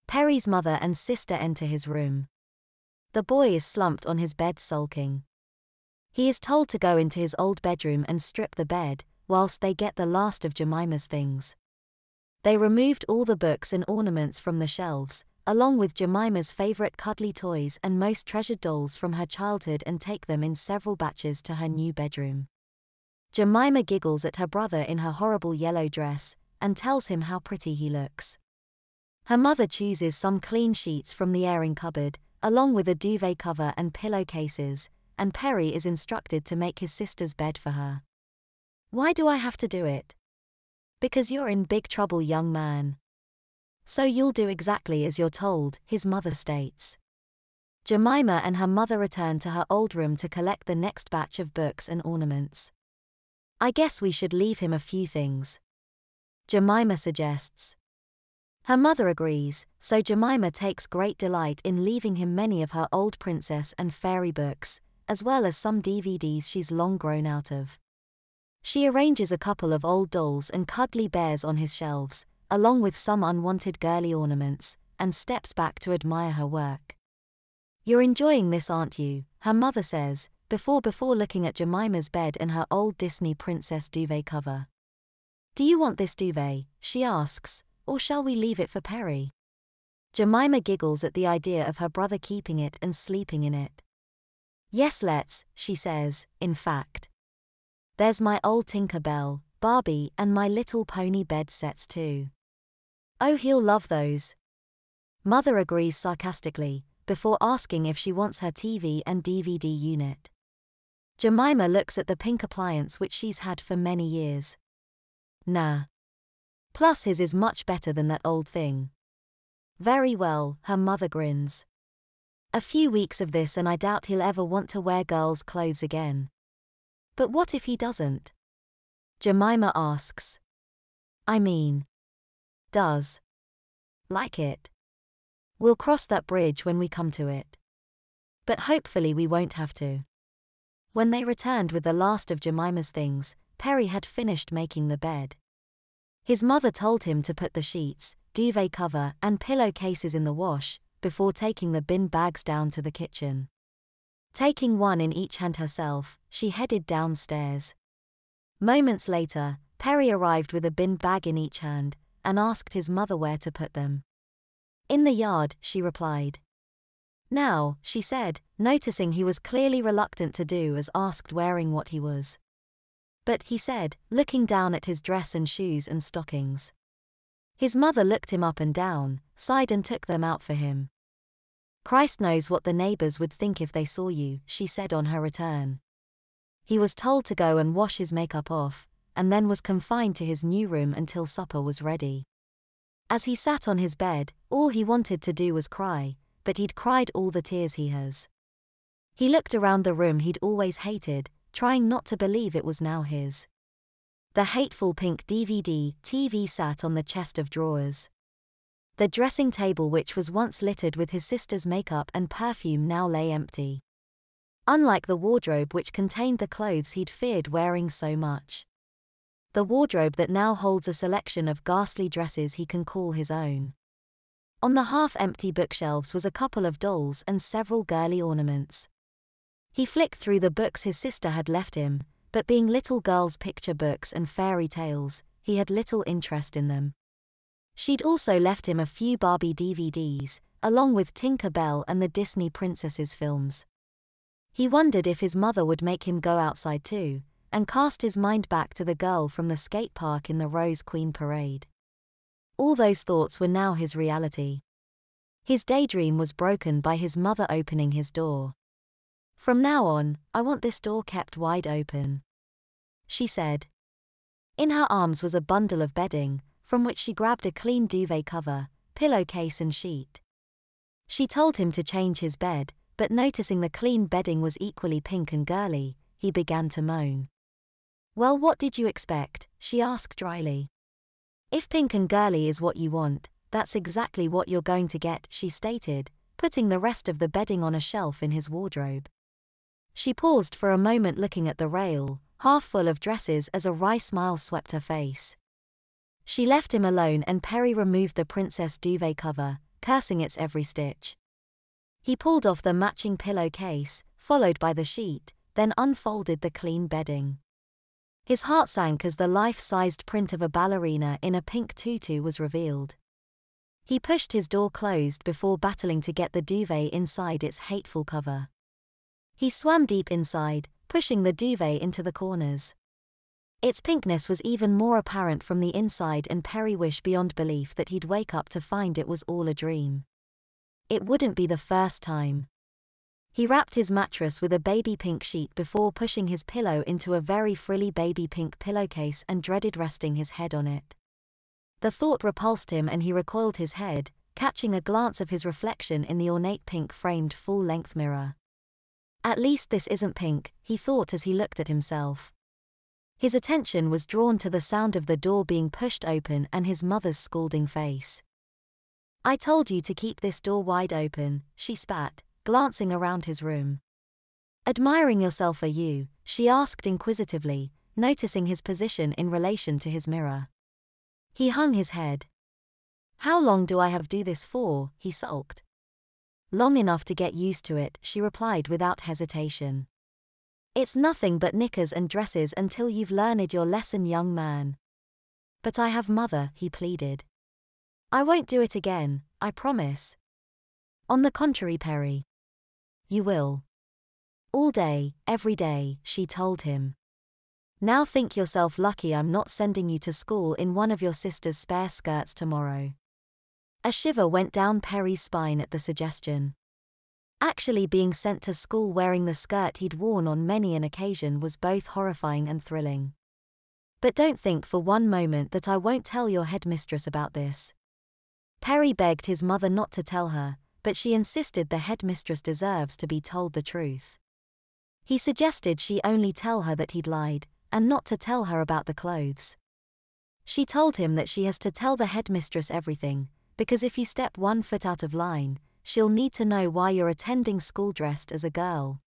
Perry's mother and sister enter his room. The boy is slumped on his bed sulking. He is told to go into his old bedroom and strip the bed, whilst they get the last of Jemima's things. They removed all the books and ornaments from the shelves, along with Jemima's favorite cuddly toys and most treasured dolls from her childhood, and take them in several batches to her new bedroom. Jemima giggles at her brother in her horrible yellow dress, and tells him how pretty he looks. Her mother chooses some clean sheets from the airing cupboard, along with a duvet cover and pillowcases, and Perry is instructed to make his sister's bed for her. "Why do I have to do it?" "Because you're in big trouble, young man. So you'll do exactly as you're told," his mother states. Jemima and her mother return to her old room to collect the next batch of books and ornaments. "I guess we should leave him a few things," Jemima suggests. Her mother agrees, so Jemima takes great delight in leaving him many of her old princess and fairy books, as well as some DVDs she's long grown out of. She arranges a couple of old dolls and cuddly bears on his shelves, along with some unwanted girly ornaments, and steps back to admire her work. "You're enjoying this, aren't you?" her mother says, before looking at Jemima's bed and her old Disney princess duvet cover. "Do you want this duvet?" she asks, "or shall we leave it for Perry?" Jemima giggles at the idea of her brother keeping it and sleeping in it. "Yes, let's," she says. "In fact, there's my old Tinker Bell, Barbie, and My Little Pony bed sets too." "Oh, he'll love those." Mother agrees sarcastically, before asking if she wants her TV and DVD unit. Jemima looks at the pink appliance which she's had for many years. "Nah. Plus his is much better than that old thing." "Very well," her mother grins. "A few weeks of this and I doubt he'll ever want to wear girls' clothes again." "But what if he doesn't?" Jemima asks. "I mean, does like it? We'll cross that bridge when we come to it. But hopefully we won't have to." When they returned with the last of Jemima's things, Perry had finished making the bed. His mother told him to put the sheets, duvet cover, and pillowcases in the wash, before taking the bin bags down to the kitchen. Taking one in each hand herself, she headed downstairs. Moments later, Perry arrived with a bin bag in each hand, and asked his mother where to put them. "In the yard," she replied. "Now," she said, noticing he was clearly reluctant to do as asked, wearing what he was. "But," he said, looking down at his dress and shoes and stockings. His mother looked him up and down, sighed and took them out for him. "Christ knows what the neighbors would think if they saw you," she said on her return. He was told to go and wash his makeup off, and then was confined to his new room until supper was ready. As he sat on his bed, all he wanted to do was cry, but he'd cried all the tears he has. He looked around the room he'd always hated, trying not to believe it was now his. The hateful pink DVD TV sat on the chest of drawers. The dressing table, which was once littered with his sister's makeup and perfume, now lay empty. Unlike the wardrobe which contained the clothes he'd feared wearing so much. The wardrobe that now holds a selection of ghastly dresses he can call his own. On the half-empty bookshelves was a couple of dolls and several girly ornaments. He flicked through the books his sister had left him, but being little girls' picture books and fairy tales, he had little interest in them. She'd also left him a few Barbie DVDs, along with Tinker Bell and the Disney Princesses films. He wondered if his mother would make him go outside too, and cast his mind back to the girl from the skate park in the Rose Queen parade. All those thoughts were now his reality. His daydream was broken by his mother opening his door. "From now on, I want this door kept wide open," she said. In her arms was a bundle of bedding, from which she grabbed a clean duvet cover, pillowcase and sheet. She told him to change his bed, but noticing the clean bedding was equally pink and girly, he began to moan. "Well, what did you expect?" she asked dryly. "If pink and girly is what you want, that's exactly what you're going to get," she stated, putting the rest of the bedding on a shelf in his wardrobe. She paused for a moment, looking at the rail, half full of dresses, as a wry smile swept her face. She left him alone and Perry removed the princess duvet cover, cursing its every stitch. He pulled off the matching pillowcase, followed by the sheet, then unfolded the clean bedding. His heart sank as the life-sized print of a ballerina in a pink tutu was revealed. He pushed his door closed before battling to get the duvet inside its hateful cover. He swam deep inside, pushing the duvet into the corners. Its pinkness was even more apparent from the inside, and Perry wished beyond belief that he'd wake up to find it was all a dream. It wouldn't be the first time. He wrapped his mattress with a baby pink sheet before pushing his pillow into a very frilly baby pink pillowcase and dreaded resting his head on it. The thought repulsed him and he recoiled his head, catching a glance of his reflection in the ornate pink-framed full-length mirror. At least this isn't pink, he thought as he looked at himself. His attention was drawn to the sound of the door being pushed open and his mother's scalding face. "I told you to keep this door wide open," she spat, glancing around his room. "Admiring yourself, are you?" she asked inquisitively, noticing his position in relation to his mirror. He hung his head. "How long do I have to do this for?" he sulked. "Long enough to get used to it," she replied without hesitation. "It's nothing but knickers and dresses until you've learned your lesson, young man." "But I have mother," he pleaded. "I won't do it again, I promise." "On the contrary, Perry. You will. All day, every day," she told him. "Now think yourself lucky I'm not sending you to school in one of your sister's spare skirts tomorrow." A shiver went down Perry's spine at the suggestion. Actually being sent to school wearing the skirt he'd worn on many an occasion was both horrifying and thrilling. "But don't think for one moment that I won't tell your headmistress about this." Perry begged his mother not to tell her, but she insisted the headmistress deserves to be told the truth. He suggested she only tell her that he'd lied, and not to tell her about the clothes. She told him that she has to tell the headmistress everything, because if you step 1 foot out of line, she'll need to know why you're attending school dressed as a girl.